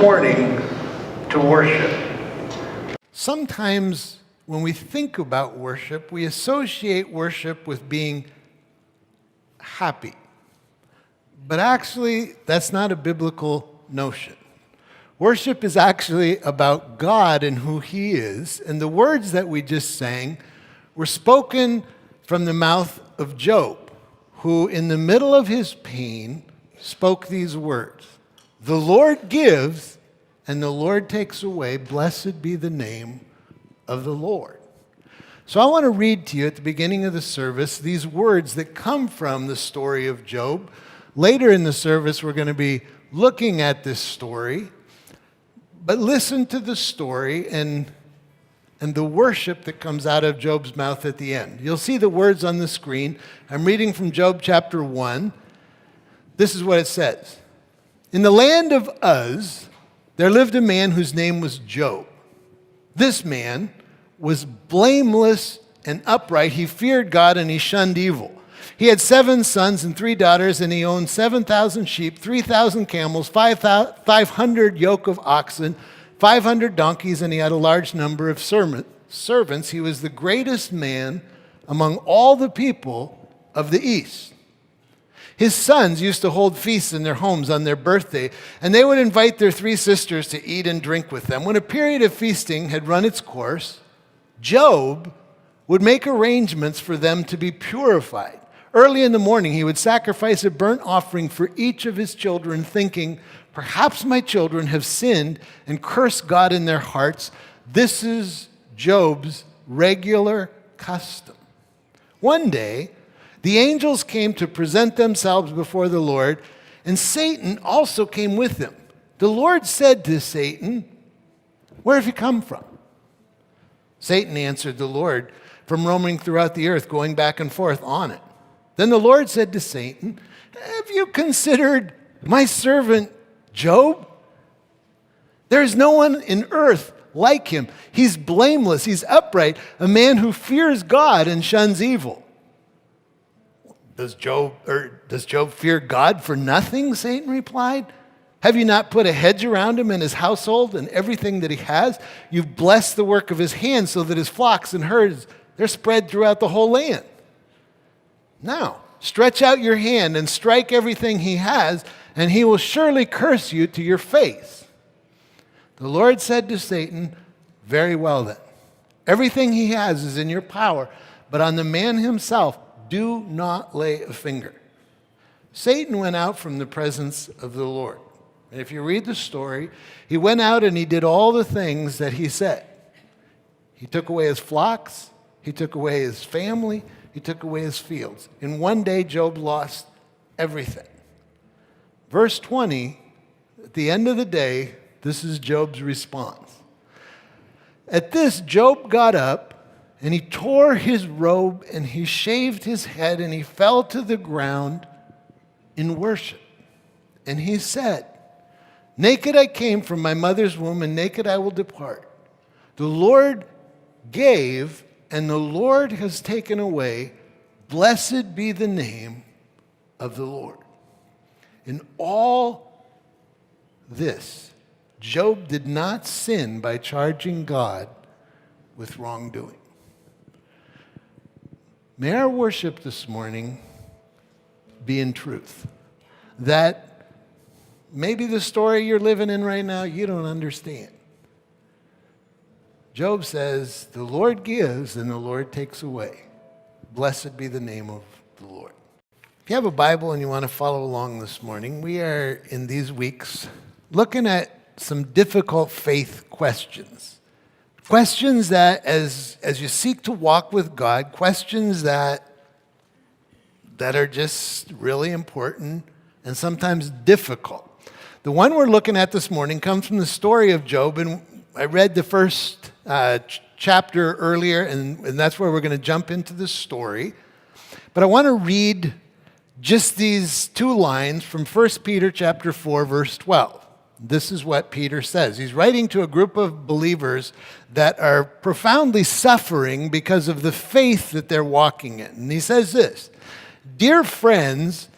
morning to worship. Sometimes when we think about worship, we associate worship with being happy. But actually, that's not a biblical notion. Worship is actually about God and who He is. And the words that we just sang were spoken from the mouth of Job, who in the middle of his pain spoke these words. The Lord gives and the Lord takes away. Blessed be the name of the Lord. So I want to read to you at the beginning of the service these words that come from the story of Job. Later in the service, we're going to be looking at this story. But listen to the story and the worship that comes out of Job's mouth at the end. You'll see the words on the screen. I'm reading from Job chapter 1. This is what it says. In the land of Uz, there lived a man whose name was Job. This man was blameless and upright. He feared God and he shunned evil. He had 7 sons and 3 daughters, and he owned 7,000 sheep, 3,000 camels, 500 yoke of oxen, 500 donkeys, and he had a large number of servants. He was the greatest man among all the people of the East. His sons used to hold feasts in their homes on their birthday, and they would invite their 3 sisters to eat and drink with them. When a period of feasting had run its course, Job would make arrangements for them to be purified. Early in the morning, he would sacrifice a burnt offering for each of his children, thinking, perhaps my children have sinned and cursed God in their hearts. This is Job's regular custom. One day, the angels came to present themselves before the Lord, and Satan also came with them. The Lord said to Satan, where have you come from? Satan answered the Lord, from roaming throughout the earth, going back and forth on it. Then the Lord said to Satan, have you considered my servant Job? There is no one in earth like him. He's blameless, he's upright, a man who fears God and shuns evil. Does Job fear God for nothing? Satan replied. Have you not put a hedge around him and his household and everything that he has? You've blessed the work of his hands so that his flocks and herds, they're spread throughout the whole land. Now, stretch out your hand and strike everything he has, and he will surely curse you to your face. The Lord said to Satan, very well then. Everything he has is in your power, but on the man himself, do not lay a finger. Satan went out from the presence of the Lord. And if you read the story, he went out and he did all the things that he said. He took away his flocks, he took away his family, he took away his fields. In one day, Job lost everything. Verse 20, at the end of the day, this is Job's response. At this, Job got up and he tore his robe and he shaved his head and he fell to the ground in worship. And he said, naked I came from my mother's womb and naked I will depart. The Lord gave and the Lord has taken away. Blessed be the name of the Lord. In all this, Job did not sin by charging God with wrongdoing. May our worship this morning be in truth. That maybe the story you're living in right now, you don't understand. Job says, the Lord gives and the Lord takes away. Blessed be the name of the Lord. If you have a Bible and you want to follow along this morning, we are in these weeks looking at some difficult faith questions. Questions that, as you seek to walk with God, questions that are just really important and sometimes difficult. The one we're looking at this morning comes from the story of Job, and I read the first chapter earlier, and that's where we're going to jump into the story. But I want to read just these 2 lines from 1 Peter chapter 4, verse 12. This is what Peter says. He's writing to a group of believers that are profoundly suffering because of the faith that they're walking in. And he says this, dear friends,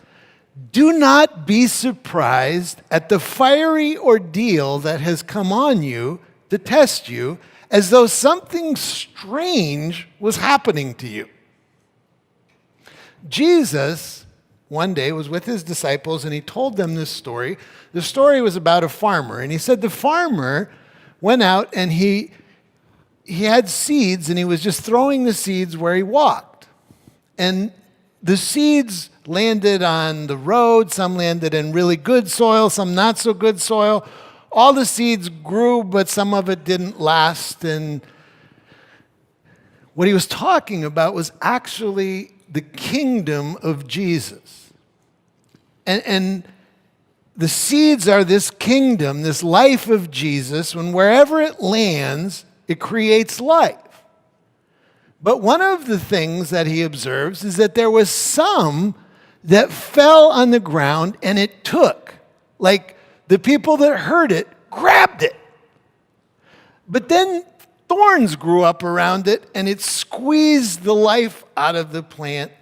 Do not be surprised at the fiery ordeal that has come on you to test you, as though something strange was happening to you. Jesus one day was with his disciples and he told them this story. The story was about a farmer, and he said the farmer went out and he had seeds, and he was just throwing the seeds where he walked. And the seeds landed on the road, some landed in really good soil, some not so good soil. All the seeds grew, but some of it didn't last. And what he was talking about was actually the kingdom of Jesus. And the seeds are this kingdom, this life of Jesus, when wherever it lands, it creates life. But one of the things that he observes is that there was some that fell on the ground and it took. Like the people that heard it grabbed it. But then thorns grew up around it and it squeezed the life out of the plant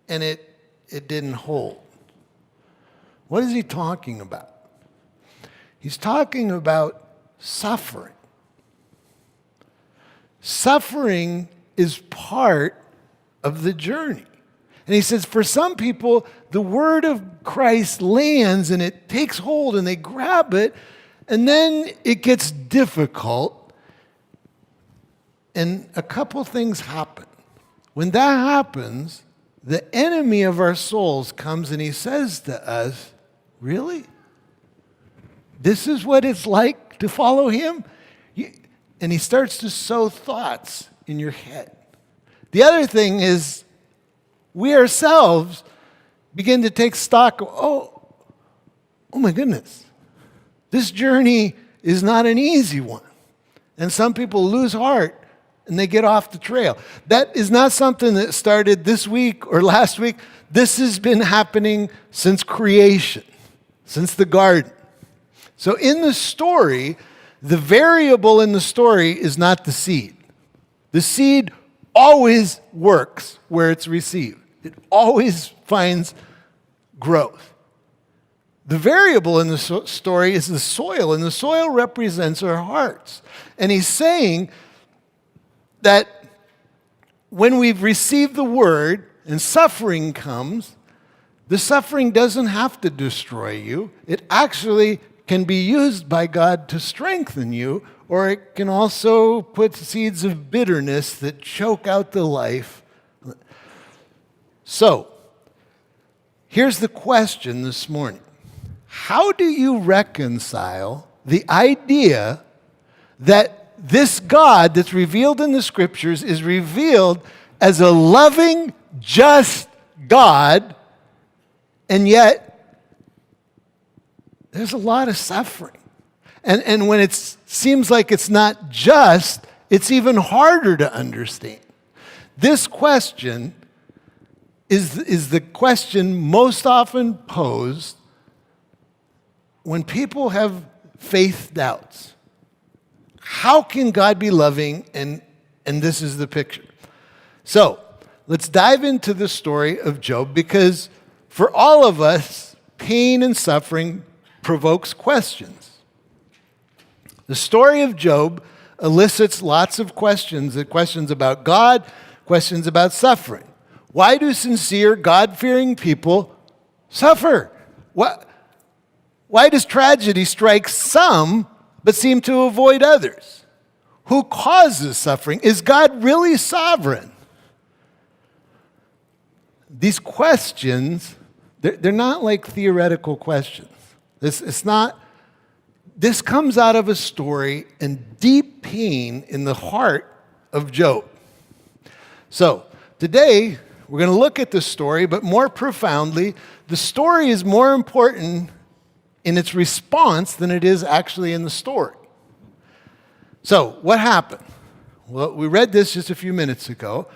and it didn't hold. What is he talking about? He's talking about suffering. Suffering is part of the journey. And he says, for some people, the word of Christ lands and it takes hold and they grab it, and then it gets difficult, and a couple things happen. When that happens, the enemy of our souls comes and he says to us, really? This is what it's like to follow him? And he starts to sow thoughts in your head. The other thing is, we ourselves begin to take stock of, oh my goodness, this journey is not an easy one. And some people lose heart and they get off the trail. That is not something that started this week or last week. This has been happening since creation, since the garden. So in the story, the variable in the story is not the seed. The seed always works where it's received. It always finds growth. The variable in the story is the soil, and the soil represents our hearts. And he's saying that when we've received the word and suffering comes, the suffering doesn't have to destroy you. It actually can be used by God to strengthen you, or it can also put seeds of bitterness that choke out the life. So, here's the question this morning. How do you reconcile the idea that this God that's revealed in the scriptures is revealed as a loving, just God, and yet there's a lot of suffering? And when it seems like it's not just, it's even harder to understand. This question is the question most often posed when people have faith doubts. How can God be loving? And this is the picture. So let's dive into the story of Job, because for all of us, pain and suffering provokes questions. The story of Job elicits lots of questions about God, questions about suffering. Why do sincere, God-fearing people suffer? Why does tragedy strike some but seem to avoid others? Who causes suffering? Is God really sovereign? These questions, they're not like theoretical questions. This comes out of a story and deep pain in the heart of Job. So today, we're going to look at the story, but more profoundly, the story is more important in its response than it is actually in the story. So, what happened? Well, we read this just a few minutes ago.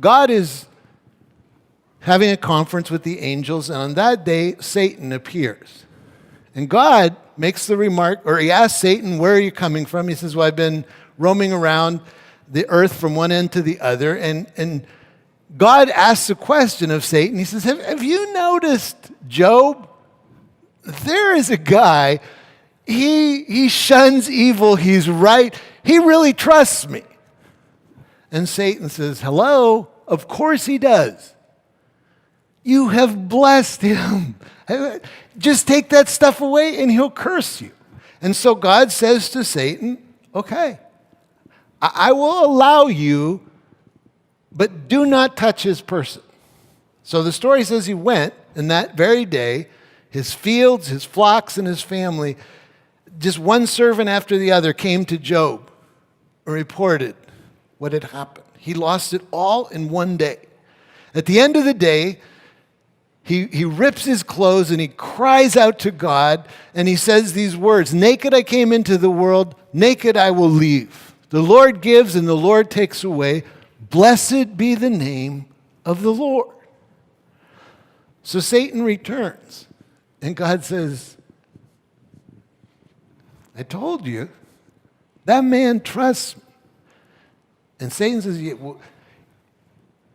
God is having a conference with the angels, and on that day, Satan appears. And God makes the remark, or he asks Satan, where are you coming from? He says, well, I've been roaming around the earth from one end to the other. And God asks a question of Satan. He says, have you noticed Job? There is a guy, he shuns evil, he's right, he really trusts me. And Satan says, hello, of course he does. You have blessed him. Just take that stuff away and he'll curse you. And so God says to Satan, okay, I will allow you, but do not touch his person. So the story says he went, and that very day, his fields, his flocks, and his family, just one servant after the other came to Job and reported what had happened. He lost it all in one day. At the end of the day, he rips his clothes and he cries out to God and he says these words, naked I came into the world, naked I will leave. The Lord gives and the Lord takes away. Blessed be the name of the Lord. So Satan returns and God says, I told you, that man trusts me. And Satan says, yeah, well,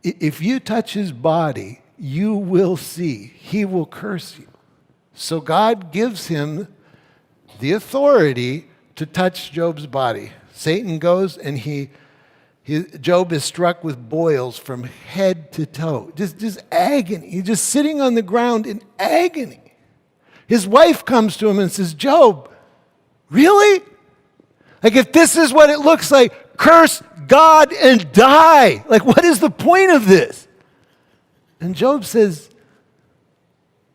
if you touch his body, you will see. He will curse you. So God gives him the authority to touch Job's body. Satan goes and Job is struck with boils from head to toe. Just agony. He's just sitting on the ground in agony. His wife comes to him and says, Job, really? Like if this is what it looks like, curse God and die. Like what is the point of this? And Job says,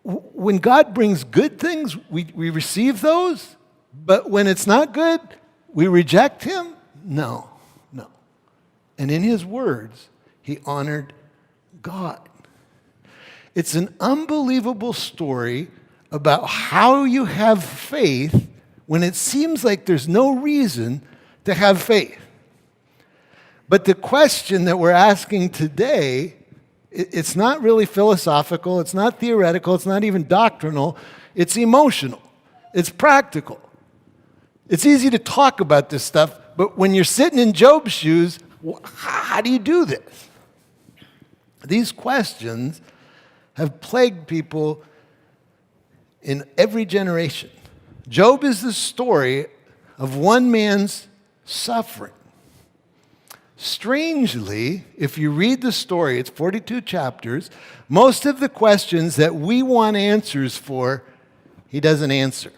when God brings good things, we receive those, but when it's not good, we reject him? No. And in his words, he honored God. It's an unbelievable story about how you have faith when it seems like there's no reason to have faith. But the question that we're asking today, it's not really philosophical, it's not theoretical, it's not even doctrinal, it's emotional, it's practical. It's easy to talk about this stuff, but when you're sitting in Job's shoes, how do you do this? These questions have plagued people in every generation. Job is the story of one man's suffering. Strangely, if you read the story, it's 42 chapters, most of the questions that we want answers for, he doesn't answer.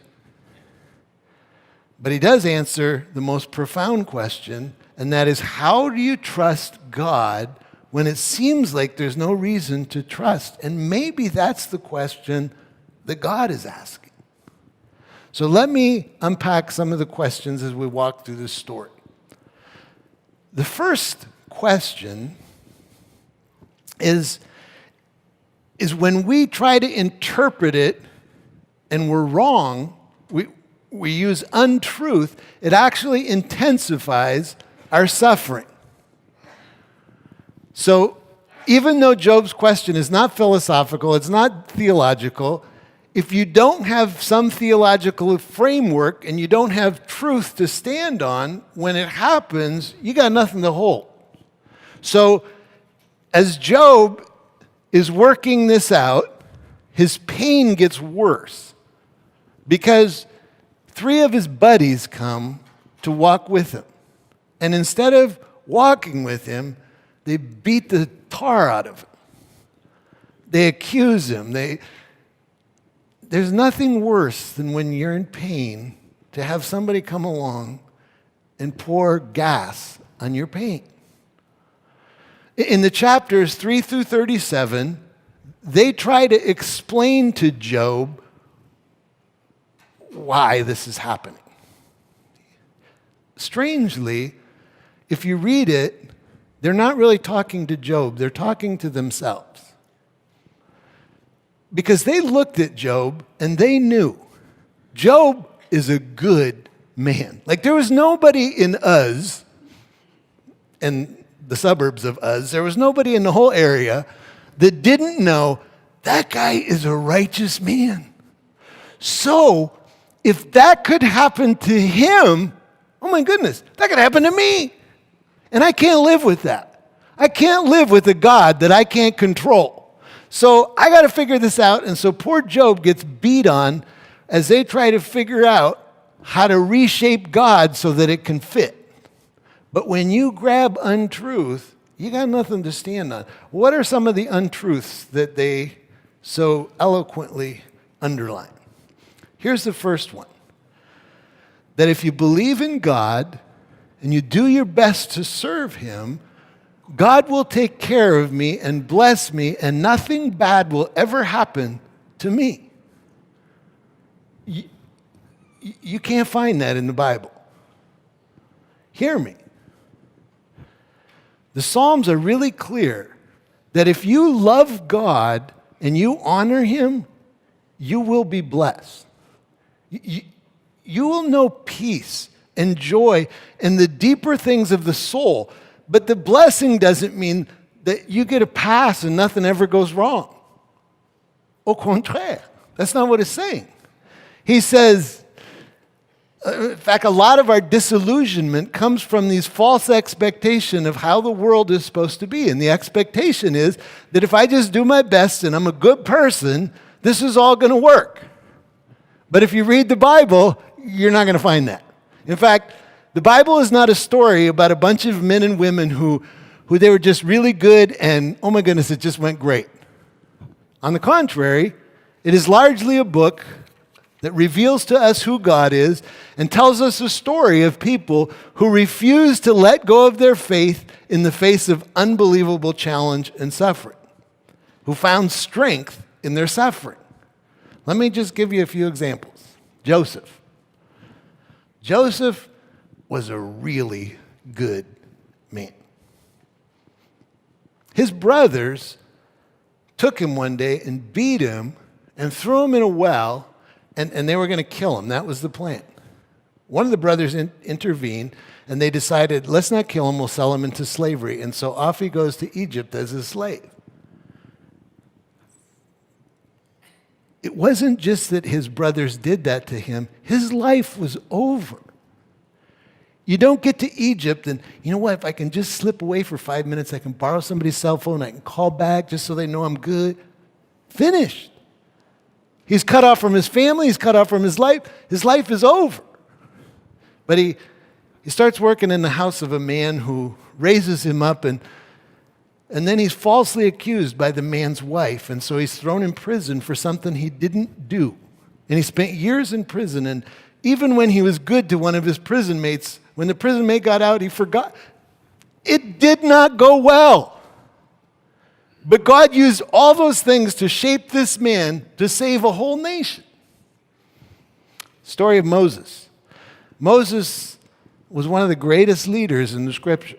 But he does answer the most profound question, and that is, how do you trust God when it seems like there's no reason to trust? And maybe that's the question that God is asking. So let me unpack some of the questions as we walk through this story. The first question is when we try to interpret it and we're wrong, we use untruth, it actually intensifies our suffering. So even though Job's question is not philosophical, it's not theological, if you don't have some theological framework and you don't have truth to stand on, when it happens, you got nothing to hold. So as Job is working this out, his pain gets worse because 3 of his buddies come to walk with him. And instead of walking with him, they beat the tar out of him. They accuse him. There's nothing worse than when you're in pain to have somebody come along and pour gas on your pain. In the chapters 3 through 37, they try to explain to Job why this is happening. Strangely, if you read it, they're not really talking to Job, they're talking to themselves. Because they looked at Job and they knew Job is a good man. Like there was nobody in Uz, and the suburbs of Uz, there was nobody in the whole area that didn't know that guy is a righteous man. So if that could happen to him, oh my goodness, that could happen to me. And I can't live with that. I can't live with a God that I can't control. So I got to figure this out. And so poor Job gets beat on as they try to figure out how to reshape God so that it can fit. But when you grab untruth, you got nothing to stand on. What are some of the untruths that they so eloquently underline? Here's the first one. That if you believe in God and you do your best to serve Him, God will take care of me and bless me, and nothing bad will ever happen to me. You can't find that in the Bible. Hear me. The Psalms are really clear that if you love God and you honor Him, you will be blessed. You will know peace and joy and the deeper things of the soul. But the blessing doesn't mean that you get a pass and nothing ever goes wrong. Au contraire. That's not what it's saying. He says, in fact, a lot of our disillusionment comes from these false expectation of how the world is supposed to be. And the expectation is that if I just do my best and I'm a good person, this is all going to work. But if you read the Bible, you're not going to find that. In fact, the Bible is not a story about a bunch of men and women who they were just really good and, oh my goodness, it just went great. On the contrary, it is largely a book that reveals to us who God is and tells us a story of people who refuse to let go of their faith in the face of unbelievable challenge and suffering, who found strength in their suffering. Let me just give you a few examples. Joseph. Joseph was a really good man. His brothers took him one day and beat him and threw him in a well, and they were going to kill him. That was the plan. One of the brothers intervened, and they decided, let's not kill him, we'll sell him into slavery. And so off he goes to Egypt as a slave. It wasn't just that his brothers did that to him. His life was over. You don't get to Egypt and, you know what, if I can just slip away for 5 minutes, I can borrow somebody's cell phone, I can call back just so they know I'm good. Finished. He's cut off from his family, he's cut off from his life. His life is over. But he starts working in the house of a man who raises him up, and then he's falsely accused by the man's wife, and so he's thrown in prison for something he didn't do. And he spent years in prison, and even when he was good to one of his prison mates, when the prison mate got out, he forgot. It did not go well. But God used all those things to shape this man to save a whole nation. Story of Moses. Moses was one of the greatest leaders in the Scripture.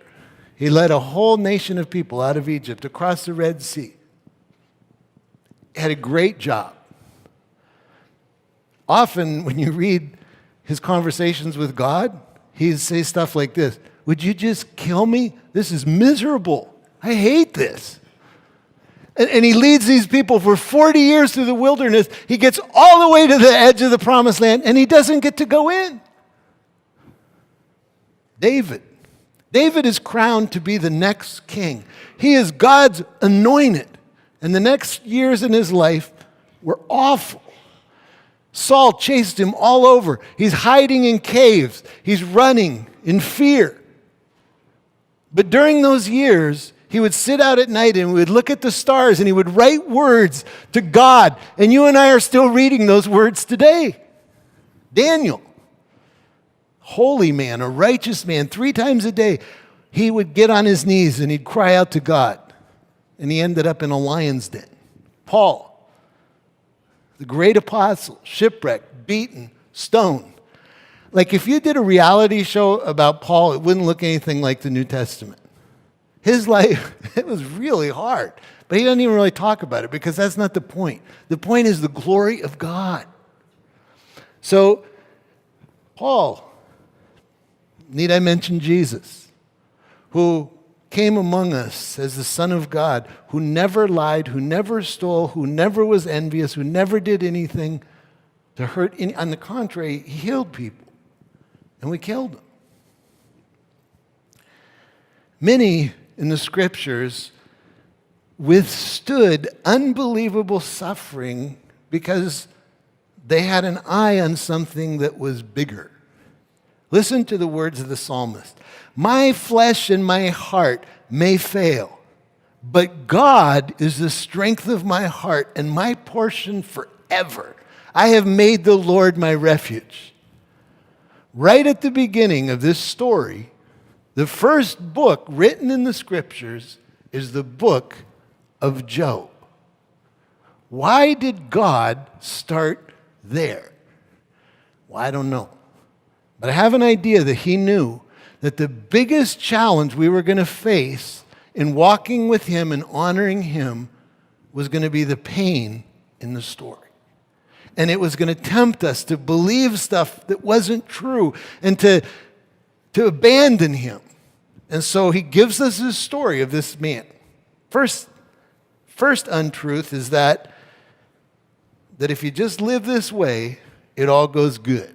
He led a whole nation of people out of Egypt, across the Red Sea. He had a great job. Often when you read his conversations with God, he'd say stuff like this: would you just kill me? This is miserable. I hate this. And he leads these people for 40 years through the wilderness. He gets all the way to the edge of the promised land, and he doesn't get to go in. David. David is crowned to be the next king. He is God's anointed. And the next years in his life were awful. Saul chased him all over. He's hiding in caves. He's running in fear. But during those years, he would sit out at night and we would look at the stars and he would write words to God. And you and I are still reading those words today. Daniel, holy man, a righteous man, 3 times a day, he would get on his knees and he'd cry out to God. And he ended up in a lion's den. Paul, the great apostle, shipwrecked, beaten, stoned. Like if you did a reality show about Paul, it wouldn't look anything like the New Testament. His life, it was really hard. But he doesn't even really talk about it because that's not the point. The point is the glory of God. So, Paul, need I mention Jesus, who came among us as the Son of God, who never lied, who never stole, who never was envious, who never did anything to hurt any. On the contrary, he healed people, and we killed them. Many in the scriptures withstood unbelievable suffering because they had an eye on something that was bigger. Listen to the words of the psalmist. My flesh and my heart may fail, but God is the strength of my heart and my portion forever. I have made the Lord my refuge. Right at the beginning of this story, the first book written in the scriptures is the book of Job. Why did God start there? Well, I don't know. But I have an idea that he knew that the biggest challenge we were going to face in walking with him and honoring him was going to be the pain in the story. And it was going to tempt us to believe stuff that wasn't true and to abandon him. And so he gives us this story of this man. First untruth is that if you just live this way, it all goes good.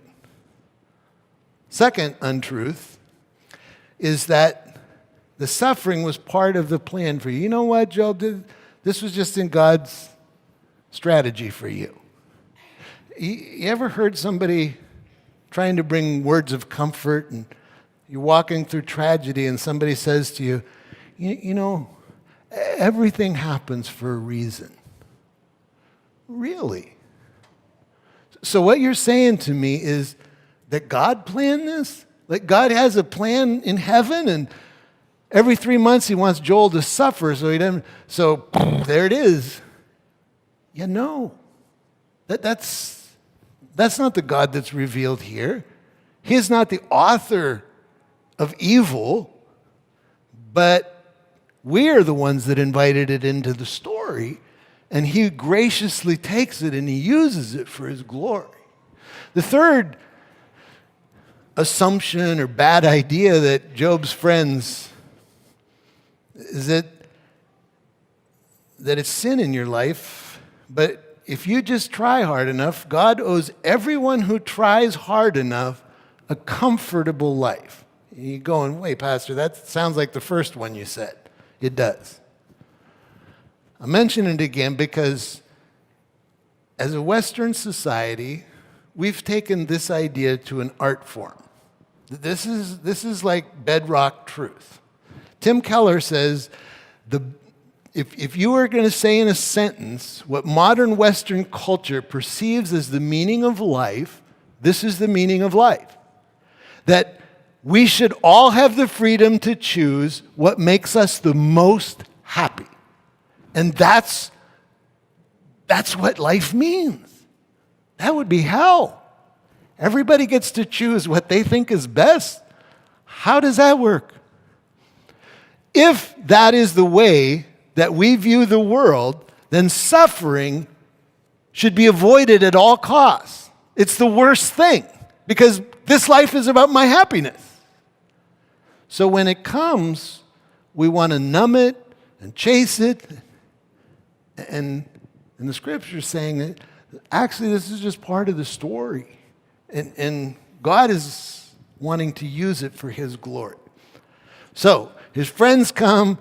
Second untruth is that the suffering was part of the plan for you. You know what, Job? This was just in God's strategy for you. You ever heard somebody trying to bring words of comfort and you're walking through tragedy and somebody says to you, you know, everything happens for a reason. Really? So what you're saying to me is that God planned this? Like God has a plan in heaven and every 3 months he wants Joel to suffer so there it is. Yeah, no. That's not the God that's revealed here. He is not the author of evil, but we are the ones that invited it into the story, and he graciously takes it and he uses it for his glory. The third assumption or bad idea that Job's friends is that it's sin in your life, but if you just try hard enough, God owes everyone who tries hard enough a comfortable life. You're going, wait, Pastor, that sounds like the first one you said. It does. I mention it again because as a Western society, we've taken this idea to an art form. This is like bedrock truth. Tim Keller says, if you were going to say in a sentence what modern Western culture perceives as the meaning of life, this is the meaning of life. That we should all have the freedom to choose what makes us the most happy. And that's what life means. That would be hell. Everybody gets to choose what they think is best. How does that work? If that is the way that we view the world, then suffering should be avoided at all costs. It's the worst thing because this life is about my happiness. So when it comes, we want to numb it and chase it. And the scripture is saying that actually this is just part of the story. And God is wanting to use it for his glory. So his friends come.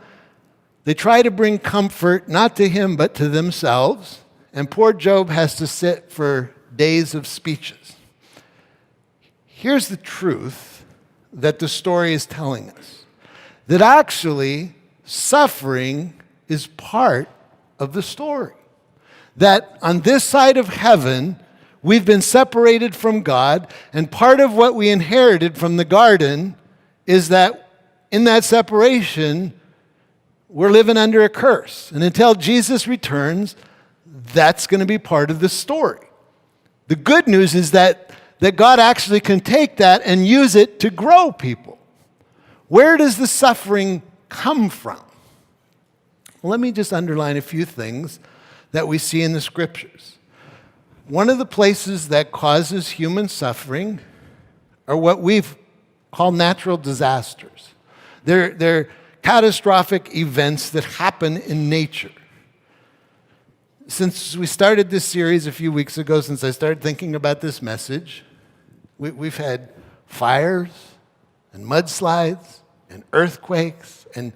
They try to bring comfort, not to him, but to themselves. And poor Job has to sit for days of speeches. Here's the truth that the story is telling us. That actually, suffering is part of the story. That on this side of heaven, we've been separated from God, and part of what we inherited from the garden is that in that separation, we're living under a curse. And until Jesus returns, that's going to be part of the story. The good news is that God actually can take that and use it to grow people. Where does the suffering come from? Well, let me just underline a few things that we see in the scriptures. One of the places that causes human suffering are what we've called natural disasters. They're catastrophic events that happen in nature. Since we started this series a few weeks ago, since I started thinking about this message, we've had fires and mudslides and earthquakes and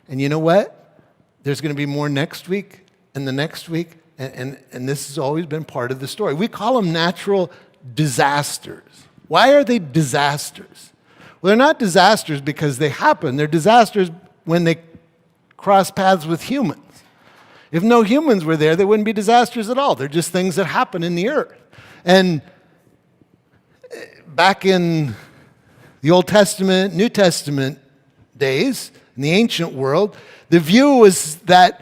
And you know what? There's going to be more next week and the next week, and this has always been part of the story. We call them natural disasters. Why are they disasters? Well, they're not disasters because they happen. They're disasters when they cross paths with humans. If no humans were there, they wouldn't be disasters at all. They're just things that happen in the earth. And back in the Old Testament, New Testament days, in the ancient world, the view was that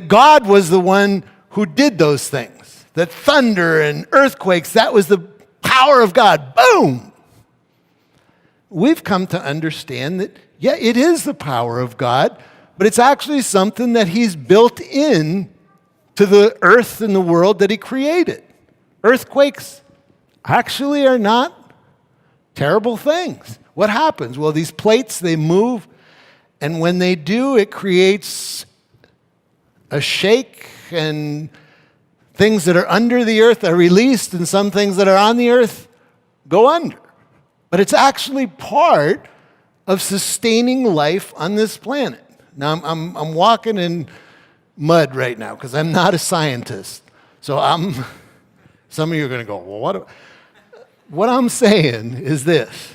God was the one who did those things. That thunder and earthquakes, that was the power of God. Boom! We've come to understand that, yeah, it is the power of God, but it's actually something that he's built in to the earth and the world that he created. Earthquakes actually are not terrible things. What happens? Well, these plates, they move, and when they do, it creates a shake, and things that are under the earth are released, and some things that are on the earth go under. But it's actually part of sustaining life on this planet. Now, I'm walking in mud right now because I'm not a scientist. So some of you are going to go, well, what I'm saying is this.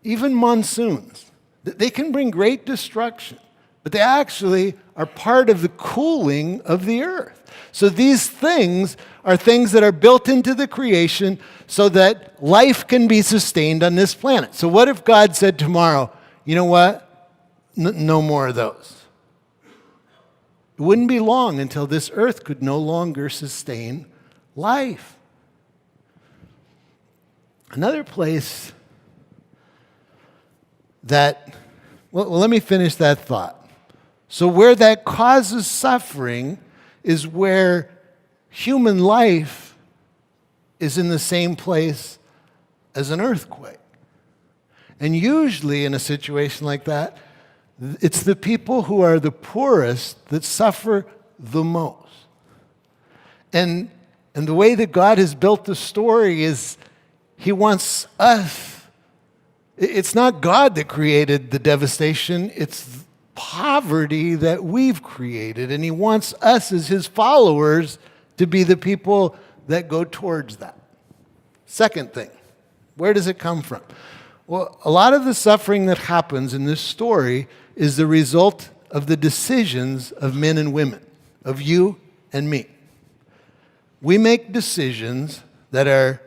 Even monsoons, they can bring great destruction, but they actually are part of the cooling of the earth. So these things are things that are built into the creation so that life can be sustained on this planet. So what if God said tomorrow, you know what? No more of those. It wouldn't be long until this earth could no longer sustain life. Another place that, well, let me finish that thought. So where that causes suffering is where human life is in the same place as an earthquake. And usually in a situation like that, it's the people who are the poorest that suffer the most. And the way that God has built the story is he wants us. It's not God that created the devastation, it's poverty that we've created. And he wants us as his followers to be the people that go towards that. Second thing, where does it come from? Well, a lot of the suffering that happens in this story is the result of the decisions of men and women, of you and me. We make decisions that are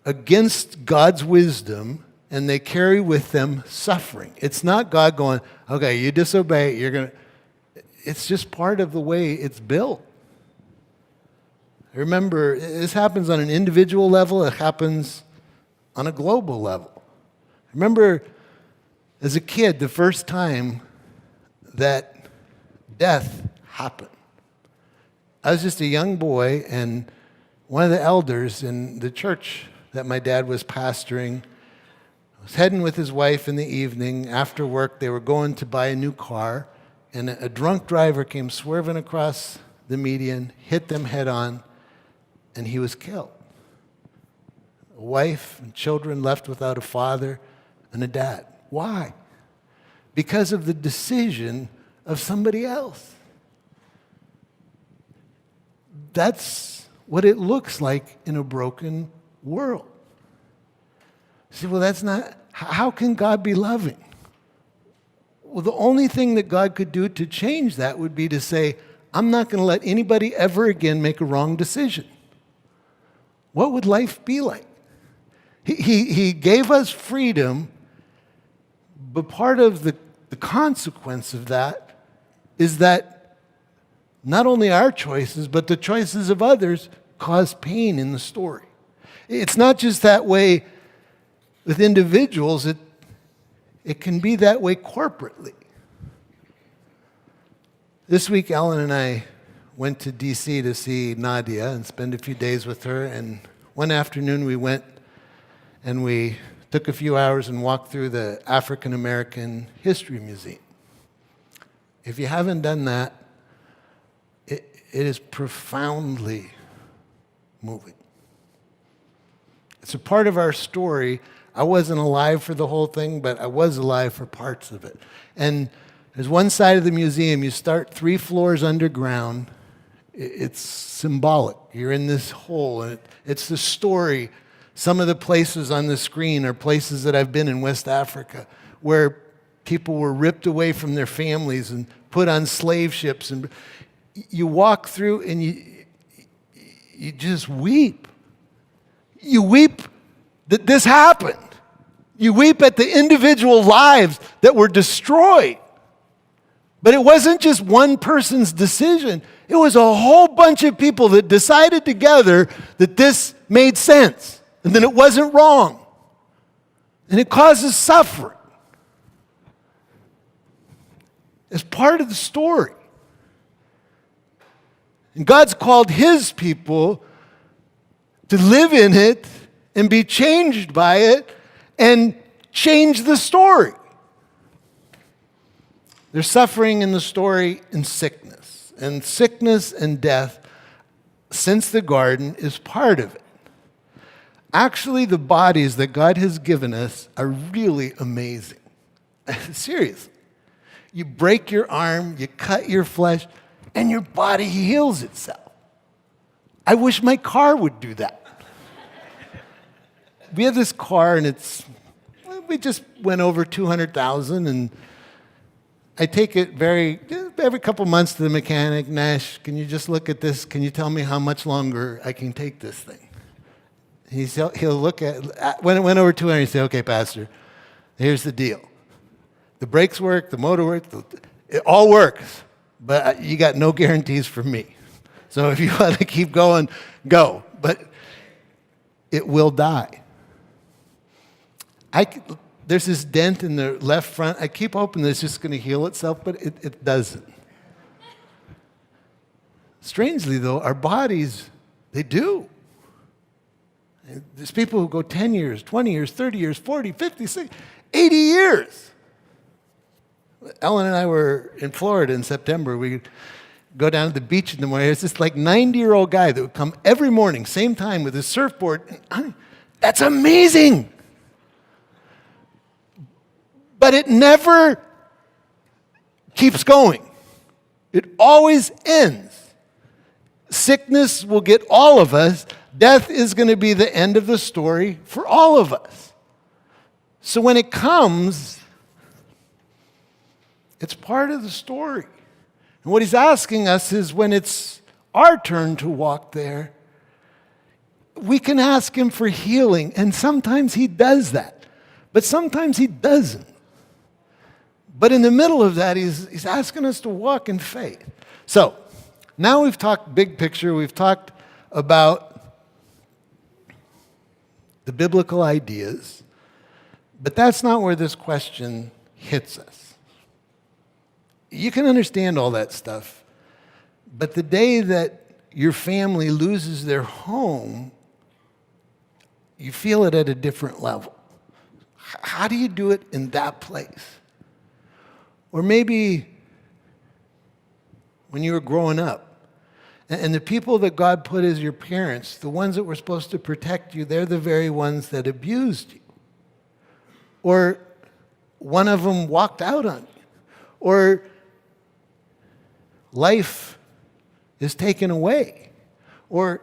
against God's wisdom, and they carry with them suffering. It's not God going, okay, you disobey, you're going to... It's just part of the way it's built. Remember, this happens on an individual level, it happens on a global level. Remember, as a kid, the first time that death happened. I was just a young boy, and one of the elders in the church that my dad was pastoring was heading with his wife in the evening. After work, they were going to buy a new car, and a drunk driver came swerving across the median, hit them head on, and he was killed. A wife and children left without a father and a dad. Why? Because of the decision of somebody else. That's what it looks like in a broken world. You say, well, that's not, how can God be loving? Well, the only thing that God could do to change that would be to say, I'm not going to let anybody ever again make a wrong decision. What would life be like? He gave us freedom, but part of the consequence of that is that not only our choices, but the choices of others cause pain in the story. It's not just that way with individuals, it can be that way corporately. This week, Ellen and I went to D.C. to see Nadia and spend a few days with her, and one afternoon we went and we took a few hours and walked through the African American History Museum. If you haven't done that, it is profoundly moving. It's a part of our story. I wasn't alive for the whole thing, but I was alive for parts of it. And There's one side of the museum, you start 3 floors underground. It's symbolic. You're in this hole, and it's the story. Some of the places on the screen are places that I've been in West Africa, where people were ripped away from their families and put on slave ships. And you walk through and you just weep. You weep that this happened. You weep at the individual lives that were destroyed. But it wasn't just one person's decision. It was a whole bunch of people that decided together that this made sense and that it wasn't wrong. And it causes suffering. It's part of the story. And God's called His people to live in it and be changed by it and change the story. There's suffering in the story and sickness. And sickness and death, since the garden, is part of it. Actually, the bodies that God has given us are really amazing. Seriously. You break your arm, you cut your flesh, and your body heals itself. I wish my car would do that. We have this car, and we just went over 200,000, and I take it every couple months to the mechanic. Nash, can you just look at this? Can you tell me how much longer I can take this thing? He'll look at, when it went over 200, he'll say, okay, Pastor, here's the deal. The brakes work, the motor works, it all works, but you got no guarantees from me. So if you want to keep going, go. But it will die. There's this dent in the left front. I keep hoping that it's just going to heal itself, but it doesn't. Strangely, though, our bodies, they do. There's people who go 10 years, 20 years, 30 years, 40, 50, 60, 80 years. Ellen and I were in Florida in September. We'd go down to the beach in the morning. There's this like 90-year-old guy that would come every morning, same time, with his surfboard. That's amazing. But it never keeps going. It always ends. Sickness will get all of us. Death is going to be the end of the story for all of us. So when it comes, it's part of the story. And what He's asking us is, when it's our turn to walk there, we can ask Him for healing. And sometimes He does that. But sometimes He doesn't. But in the middle of that, He's asking us to walk in faith. So, now we've talked big picture. We've talked about the biblical ideas. But that's not where this question hits us. You can understand all that stuff. But the day that your family loses their home, you feel it at a different level. How do you do it in that place? Or maybe when you were growing up, and the people that God put as your parents, the ones that were supposed to protect you, they're the very ones that abused you. Or one of them walked out on you. Or life is taken away. Or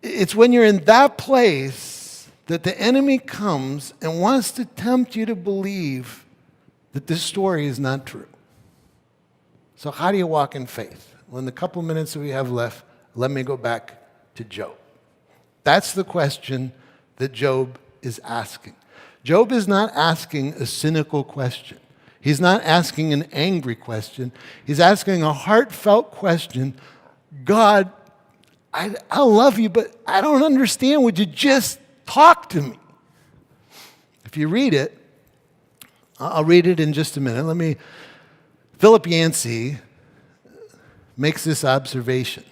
it's when you're in that place that the enemy comes and wants to tempt you to believe that this story is not true. So how do you walk in faith? Well, in the couple minutes that we have left, let me go back to Job. That's the question that Job is asking. Job is not asking a cynical question. He's not asking an angry question. He's asking a heartfelt question. God, I love you, but I don't understand. Would you just talk to me? If you read it, I'll read it in just a minute. Philip Yancey makes this observation.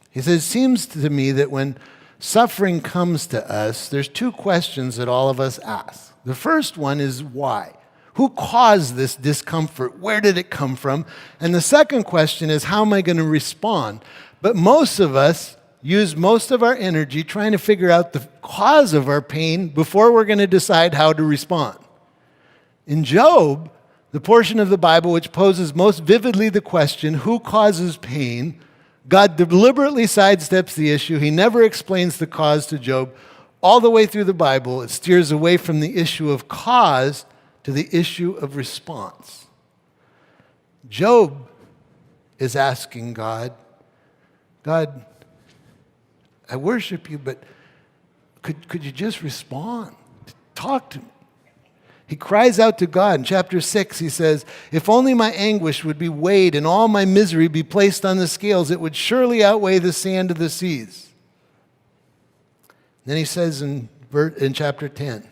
He says, it seems to me that when suffering comes to us, there's two questions that all of us ask. The first one is why? Who caused this discomfort? Where did it come from? And the second question is, how am I going to respond? But most of us use most of our energy trying to figure out the cause of our pain before we're going to decide how to respond. In Job, the portion of the Bible which poses most vividly the question, who causes pain? God deliberately sidesteps the issue. He never explains the cause to Job. All the way through the Bible, it steers away from the issue of cause to the issue of response. Job is asking God, God, I worship you, but could you just respond? Talk to me. He cries out to God. In chapter 6, he says, if only my anguish would be weighed and all my misery be placed on the scales, it would surely outweigh the sand of the seas. Then he says in chapter 10,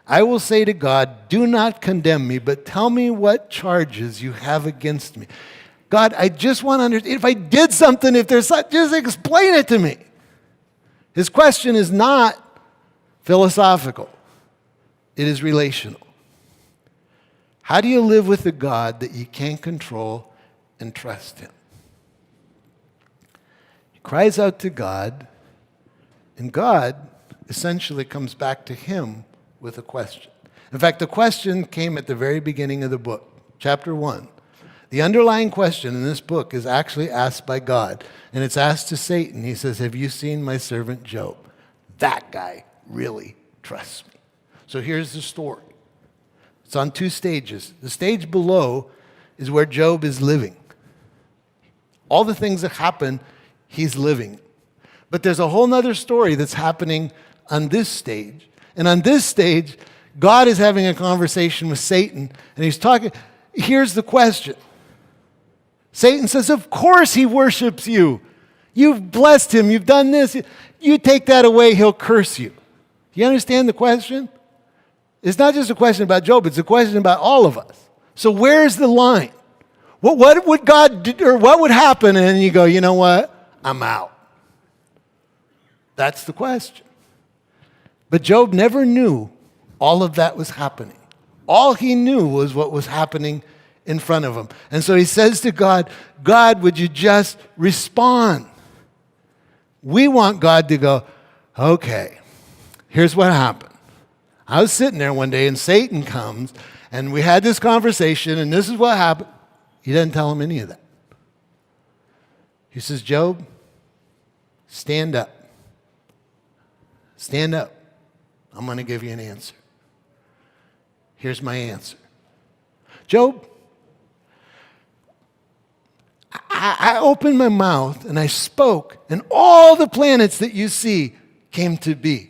I will say to God, do not condemn me, but tell me what charges you have against me. God, I just want to understand, if I did something, if there's something, just explain it to me. His question is not philosophical. It is relational. How do you live with a God that you can't control and trust him? He cries out to God, and God essentially comes back to him with a question. In fact, the question came at the very beginning of the book, chapter 1. The underlying question in this book is actually asked by God, and it's asked to Satan. He says, have you seen my servant Job? That guy really trusts me. So here's the story. It's on two stages. The stage below is where Job is living. All the things that happen, he's living. But there's a whole other story that's happening on this stage. And on this stage, God is having a conversation with Satan, and he's talking. Here's the question. Satan says, of course he worships you. You've blessed him. You've done this. You take that away, he'll curse you. Do you understand the question? It's not just a question about Job, it's a question about all of us. So where's the line? What would God do, or what would happen? And you go, you know what? I'm out. That's the question. But Job never knew all of that was happening. All he knew was what was happening in front of him. And so he says to God, God, would you just respond? We want God to go, okay, here's what happened. I was sitting there one day and Satan comes and we had this conversation and this is what happened. He doesn't tell him any of that. He says, Job, stand up. Stand up. I'm going to give you an answer. Here's my answer. Job, I opened my mouth and I spoke and all the planets that you see came to be.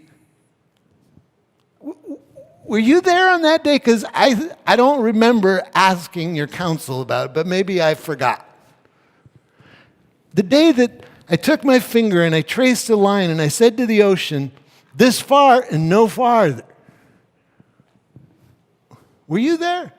Were you there on that day? Because I don't remember asking your counsel about it, but maybe I forgot. The day that I took my finger and I traced a line and I said to the ocean, this far and no farther. Were you there?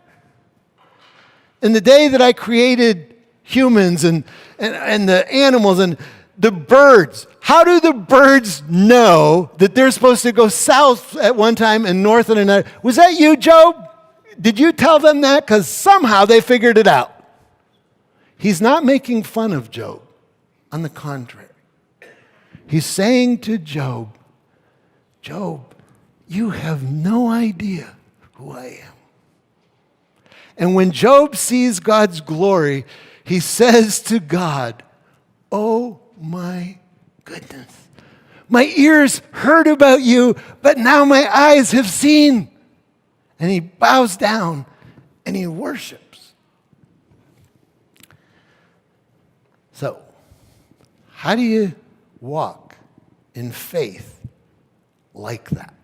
And the day that I created humans and the animals and the birds, how do the birds know that they're supposed to go south at one time and north at another? Was that you, Job? Did you tell them that? Because somehow they figured it out. He's not making fun of Job. On the contrary. He's saying to Job, Job, you have no idea who I am. And when Job sees God's glory, he says to God, oh my goodness. My ears heard about you, but now my eyes have seen. And he bows down and he worships. So, how do you walk in faith like that?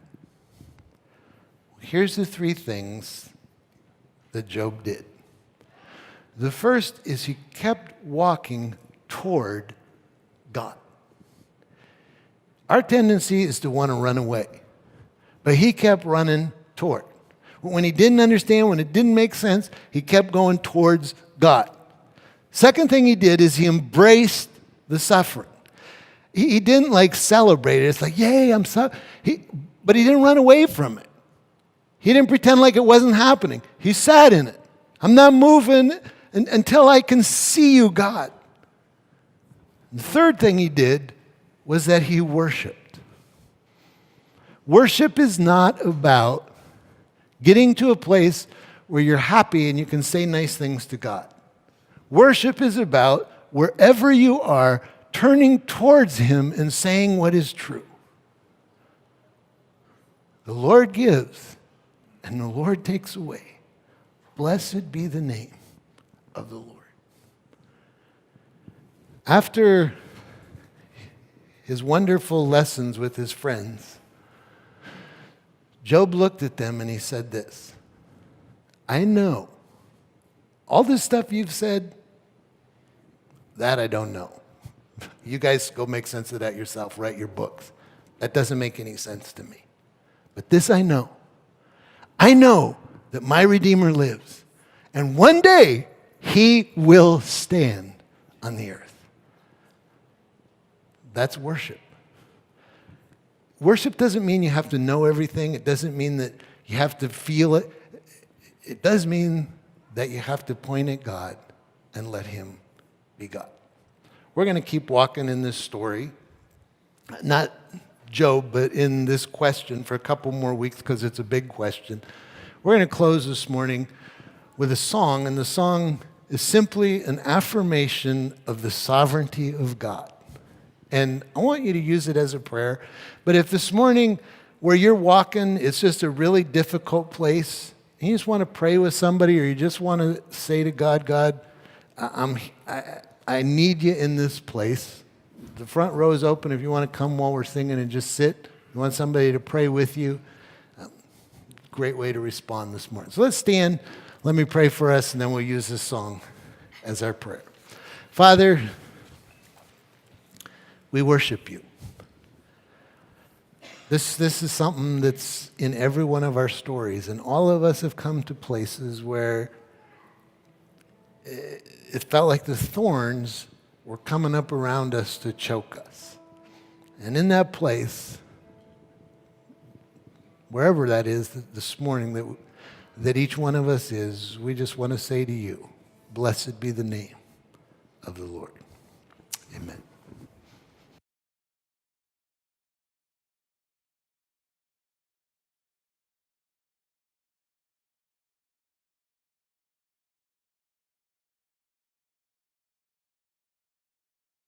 Here's the three things that Job did. The first is he kept walking toward God. Our tendency is to want to run away, but he kept running toward. When he didn't understand, when it didn't make sense, he kept going towards God. Second thing he did is he embraced the suffering. He didn't like celebrate it. It's like, yay, I'm sorry. But he didn't run away from it. He didn't pretend like it wasn't happening. He sat in it. I'm not moving until I can see you, God. The third thing he did was that he worshiped. Worship is not about getting to a place where you're happy and you can say nice things to God. Worship is about wherever you are, turning towards Him and saying what is true. The Lord gives, and the Lord takes away. Blessed be the name of the Lord. After his wonderful lessons with his friends, Job looked at them and he said this, I know all this stuff you've said, that I don't know. You guys go make sense of that yourself, write your books. That doesn't make any sense to me. But this I know. I know that my Redeemer lives. And one day, He will stand on the earth. That's worship. Worship doesn't mean you have to know everything. It doesn't mean that you have to feel it. It does mean that you have to point at God and let Him be God. We're going to keep walking in this story, not Job, but in this question for a couple more weeks because it's a big question. We're going to close this morning with a song, and the song is simply an affirmation of the sovereignty of God. And I want you to use it as a prayer. But if this morning where you're walking, it's just a really difficult place, and you just want to pray with somebody, or you just want to say to God, God, I need you in this place. The front row is open if you want to come while we're singing and just sit. You want somebody to pray with you. Great way to respond this morning. So let's stand. Let me pray for us, and then we'll use this song as our prayer. Father, we worship you. This is something that's in every one of our stories, and all of us have come to places where it felt like the thorns were coming up around us to choke us. And in that place, wherever that is this morning that each one of us is, we just want to say to you, blessed be the name of the Lord. Amen.